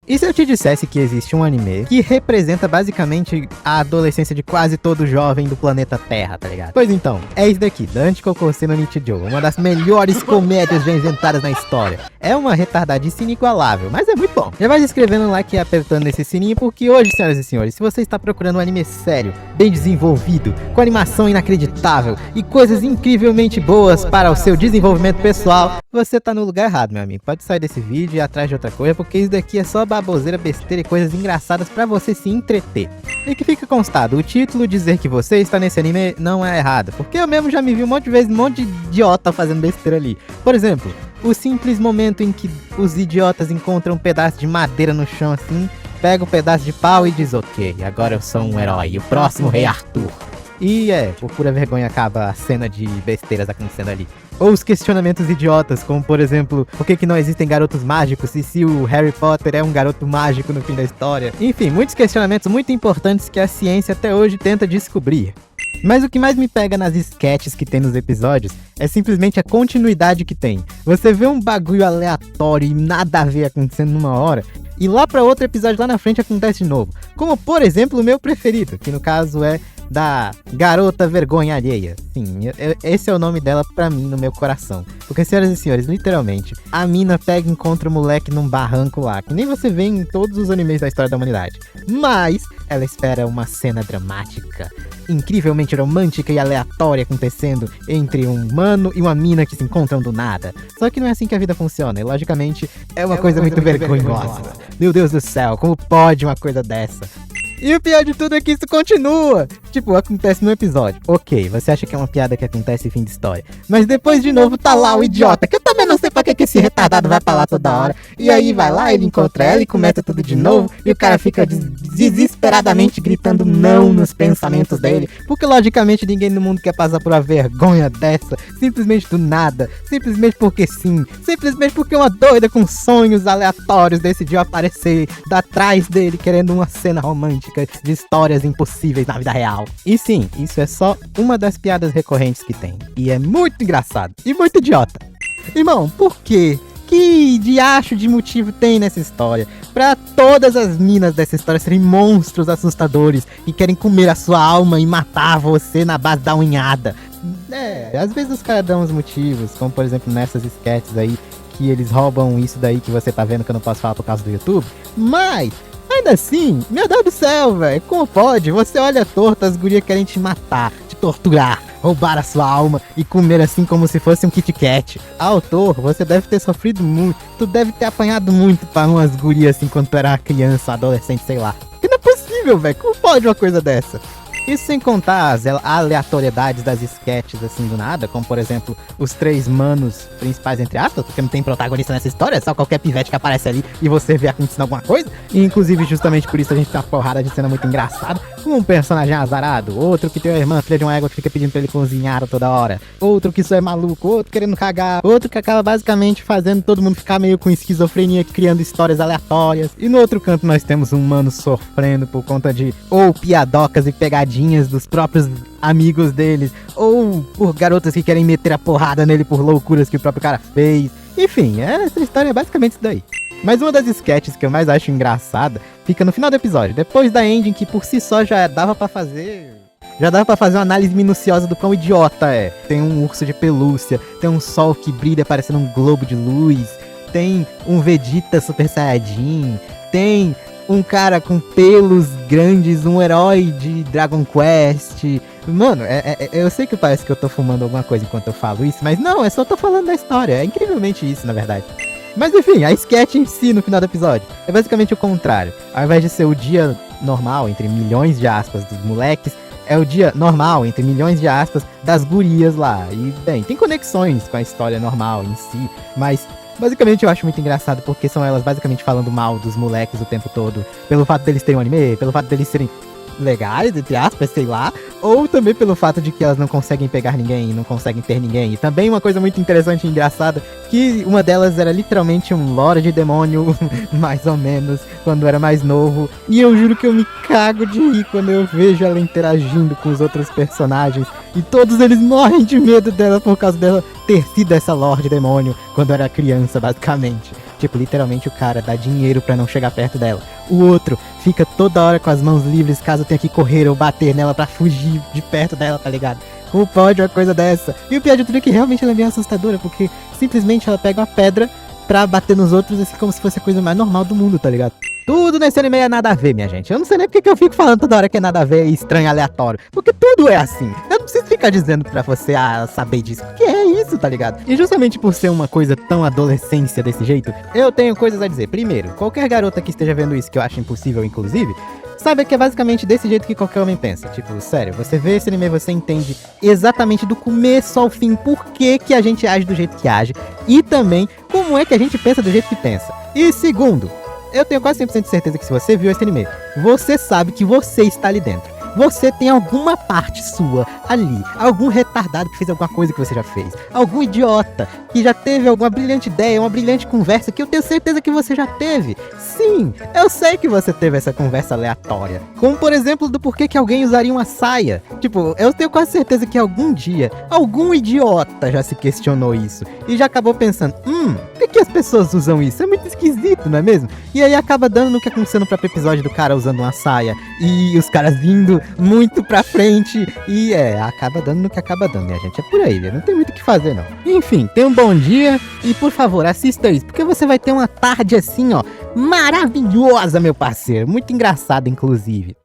E se eu te dissesse que existe um anime que representa basicamente a adolescência de quase todo jovem do planeta Terra, tá ligado? Pois então, é isso daqui, Dante Kokosei no Nichijou, uma das melhores comédias já inventadas na história. É uma retardadice inigualável, mas é muito bom. Já vai se inscrevendo no like e apertando esse sininho, porque hoje, senhoras e senhores, se você está procurando um anime sério, bem desenvolvido, com animação inacreditável e coisas incrivelmente boas para o seu desenvolvimento pessoal, você tá no lugar errado, meu amigo. Pode sair desse vídeo e ir atrás de outra coisa, porque isso daqui é só baboseira, besteira e coisas engraçadas pra você se entreter. E que fica constado, o título dizer que você está nesse anime não é errado, porque eu mesmo já me vi um monte de vezes, um monte de idiota fazendo besteira ali. Por exemplo, o simples momento em que os idiotas encontram um pedaço de madeira no chão assim, pega um pedaço de pau e diz: ok, agora eu sou um herói, o próximo Rei Arthur. E por pura vergonha acaba a cena de besteiras acontecendo ali. Ou os questionamentos idiotas, como por exemplo, por que não existem garotos mágicos e se o Harry Potter é um garoto mágico no fim da história? Enfim, muitos questionamentos muito importantes que a ciência até hoje tenta descobrir. Mas o que mais me pega nas sketches que tem nos episódios é simplesmente a continuidade que tem. Você vê um bagulho aleatório e nada a ver acontecendo numa hora, e lá pra outro episódio lá na frente acontece de novo. Como por exemplo o meu preferido, que no caso é da garota vergonha alheia. Sim, esse é o nome dela pra mim no meu coração. Porque, senhoras e senhores, literalmente, a mina pega e encontra o moleque num barranco lá, que nem você vê em todos os animes da história da humanidade. Mas ela espera uma cena dramática, incrivelmente romântica e aleatória acontecendo entre um humano e uma mina que se encontram do nada. Só que não é assim que a vida funciona, e logicamente é uma coisa muito vergonhosa. Meu Deus do céu, como pode uma coisa dessa? E o pior de tudo é que isso continua. Tipo, acontece no episódio. Ok, você acha que é uma piada que acontece em fim de história. Mas depois de novo tá lá o idiota, que eu também não sei pra que esse retardado vai pra lá toda hora. E aí vai lá, ele encontra ela e começa tudo de novo. E o cara fica desesperadamente gritando não nos pensamentos dele. Porque logicamente ninguém no mundo quer passar por uma vergonha dessa. Simplesmente do nada. Simplesmente porque sim. Simplesmente porque uma doida com sonhos aleatórios decidiu aparecer atrás dele querendo uma cena romântica de histórias impossíveis na vida real. E sim, isso é só uma das piadas recorrentes que tem. E é muito engraçado e muito idiota. Irmão, por quê? Que diacho de motivo tem nessa história pra todas as minas dessa história serem monstros assustadores e querem comer a sua alma e matar você na base da unhada? Às vezes os caras dão uns motivos, como por exemplo nessas sketches aí, que eles roubam isso daí que você tá vendo que eu não posso falar por causa do YouTube. Mas ainda assim, meu Deus do céu, velho, como pode? Você olha torto, as gurias querem te matar, te torturar, roubar a sua alma e comer assim como se fosse um Kit Kat. Autor, você deve ter sofrido muito, tu deve ter apanhado muito pra umas gurias assim quando tu era uma criança, adolescente, sei lá. Que não é possível, velho, como pode uma coisa dessa? Isso sem contar as aleatoriedades das sketches assim do nada, como por exemplo, os três manos principais entre aspas, porque não tem protagonista nessa história, é só qualquer pivete que aparece ali e você vê acontecendo alguma coisa. E inclusive justamente por isso a gente tem uma porrada de cena muito engraçada, com um personagem azarado, outro que tem uma irmã, filha de uma égua que fica pedindo pra ele cozinhar toda hora, outro que só é maluco, outro querendo cagar, outro que acaba basicamente fazendo todo mundo ficar meio com esquizofrenia, criando histórias aleatórias. E no outro canto nós temos um mano sofrendo por conta de ou piadocas e pegadinhas dos próprios amigos deles, ou por garotas que querem meter a porrada nele por loucuras que o próprio cara fez. Enfim, essa história é basicamente isso daí. Mas uma das sketches que eu mais acho engraçada fica no final do episódio, depois da ending, que por si só já dava pra fazer uma análise minuciosa do quão idiota é. Tem um urso de pelúcia, tem um sol que brilha parecendo um globo de luz, tem um Vegeta Super Saiyajin, tem um cara com pelos grandes, um herói de Dragon Quest. Mano, eu sei que parece que eu tô fumando alguma coisa enquanto eu falo isso, mas não, eu só tô falando da história. É incrivelmente isso, na verdade. Mas enfim, a sketch em si no final do episódio é basicamente o contrário. Ao invés de ser o dia normal, entre milhões de aspas, dos moleques, é o dia normal, entre milhões de aspas, das gurias lá. E, bem, tem conexões com a história normal em si, mas basicamente eu acho muito engraçado porque são elas basicamente falando mal dos moleques o tempo todo. Pelo fato deles terem um anime, pelo fato deles serem legais, entre aspas, sei lá. Ou também pelo fato de que elas não conseguem pegar ninguém, não conseguem ter ninguém. E também uma coisa muito interessante e engraçada, que uma delas era literalmente um lorde demônio, mais ou menos, quando era mais novo. E eu juro que eu me cago de rir quando eu vejo ela interagindo com os outros personagens. E todos eles morrem de medo dela por causa dela ter sido essa lorde demônio quando era criança, basicamente. Tipo, literalmente o cara dá dinheiro pra não chegar perto dela. O outro fica toda hora com as mãos livres caso tenha que correr ou bater nela pra fugir de perto dela, tá ligado? Como pode uma coisa dessa? E o pior de tudo é que realmente ela é meio assustadora, porque simplesmente ela pega uma pedra pra bater nos outros assim como se fosse a coisa mais normal do mundo, tá ligado? Tudo nesse anime é nada a ver, minha gente. Eu não sei nem porque que eu fico falando toda hora que é nada a ver e estranho, aleatório. Porque tudo é assim. Eu não preciso ficar dizendo pra você, saber disso. Porque é isso, tá ligado? E justamente por ser uma coisa tão adolescência desse jeito, eu tenho coisas a dizer. Primeiro, qualquer garota que esteja vendo isso, que eu acho impossível, inclusive, sabe que é basicamente desse jeito que qualquer homem pensa. Tipo, sério, você vê esse anime, você entende exatamente do começo ao fim por que a gente age do jeito que age. E também como é que a gente pensa do jeito que pensa. E segundo, eu tenho quase 100% de certeza que se você viu esse anime, você sabe que você está ali dentro. Você tem alguma parte sua ali, algum retardado que fez alguma coisa que você já fez, algum idiota que já teve alguma brilhante ideia, uma brilhante conversa que eu tenho certeza que você já teve. Sim, eu sei que você teve essa conversa aleatória, como por exemplo do porquê que alguém usaria uma saia. Tipo, eu tenho quase certeza que algum dia, algum idiota já se questionou isso e já acabou pensando, por que as pessoas usam isso? É muito esquisito, não é mesmo? E aí acaba dando no que aconteceu no próprio episódio do cara usando uma saia e os caras vindo muito pra frente e acaba dando no que acaba dando, minha gente. É por aí, não tem muito o que fazer, não. Enfim, tenha um bom dia e, por favor, assista isso, porque você vai ter uma tarde assim, ó, maravilhosa, meu parceiro. Muito engraçada, inclusive.